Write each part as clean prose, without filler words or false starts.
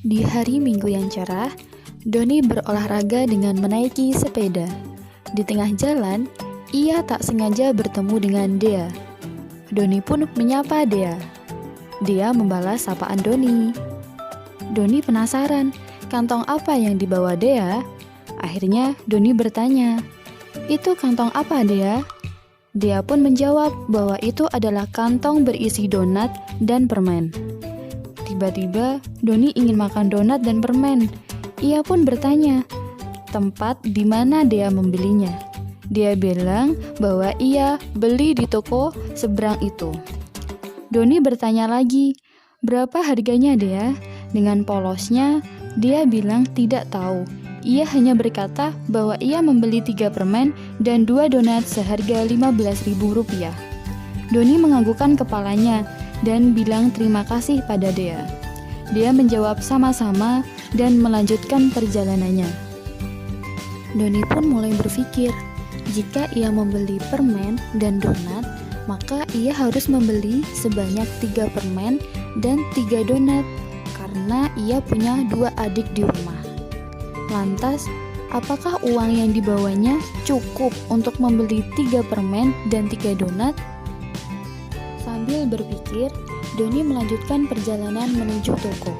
Di hari Minggu yang cerah, Doni berolahraga dengan menaiki sepeda. Di tengah jalan, ia tak sengaja bertemu dengan Dea. Doni pun menyapa Dea. Dia membalas sapaan Doni. Doni penasaran, kantong apa yang dibawa Dea? Akhirnya Doni bertanya, "Itu kantong apa, Dea?" Dia pun menjawab bahwa itu adalah kantong berisi donat dan permen. Tiba-tiba Doni ingin makan donat dan permen. Ia pun bertanya, tempat di mana Dea membelinya. Dia bilang bahwa ia beli di toko seberang itu. Doni bertanya lagi, "Berapa harganya, Dea?" Dengan polosnya, dia bilang tidak tahu. Ia hanya berkata bahwa ia membeli 3 permen dan 2 donat seharga Rp15.000. Doni menganggukkan kepalanya dan bilang terima kasih pada Dea. Dia menjawab sama-sama dan melanjutkan perjalanannya. Doni pun mulai berpikir, jika ia membeli permen dan donat, maka ia harus membeli sebanyak 3 permen dan 3 donat karena ia punya 2 adik di rumah. Lantas, apakah uang yang dibawanya cukup untuk membeli 3 permen dan 3 donat? Sambil berpikir, Doni melanjutkan perjalanan menuju toko.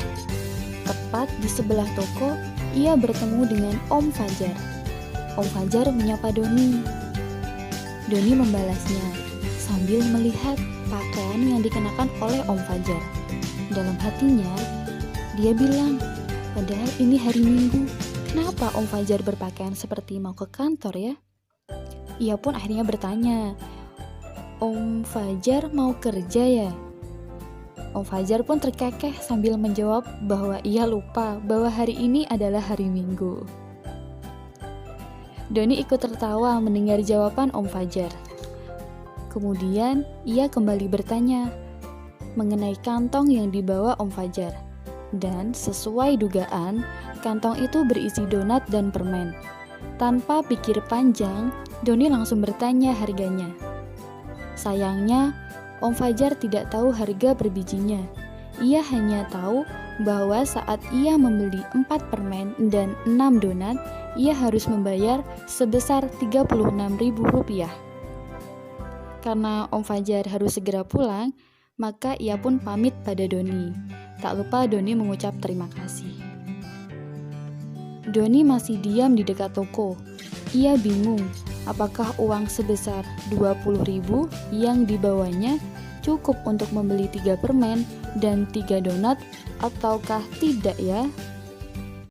Tepat di sebelah toko, ia bertemu dengan Om Fajar. Om Fajar menyapa Doni. Doni membalasnya sambil melihat pakaian yang dikenakan oleh Om Fajar. Dalam hatinya, dia bilang, "Padahal ini hari Minggu. Kenapa Om Fajar berpakaian seperti mau ke kantor ya?" Ia pun akhirnya bertanya, "Om Fajar mau kerja ya?" Om Fajar pun terkekeh sambil menjawab bahwa ia lupa bahwa hari ini adalah hari Minggu. Doni ikut tertawa mendengar jawaban Om Fajar. Kemudian ia kembali bertanya mengenai kantong yang dibawa Om Fajar. Dan sesuai dugaan, kantong itu berisi donat dan permen. Tanpa pikir panjang, Doni langsung bertanya harganya. Sayangnya, Om Fajar tidak tahu harga per bijinya. Ia hanya tahu bahwa saat ia membeli 4 permen dan 6 donat, ia harus membayar sebesar Rp36.000. Karena Om Fajar harus segera pulang, maka ia pun pamit pada Doni. Tak lupa Doni mengucap terima kasih. Doni masih diam di dekat toko. Ia bingung, apakah uang sebesar Rp20.000 yang dibawanya cukup untuk membeli 3 permen dan 3 donat ataukah tidak ya?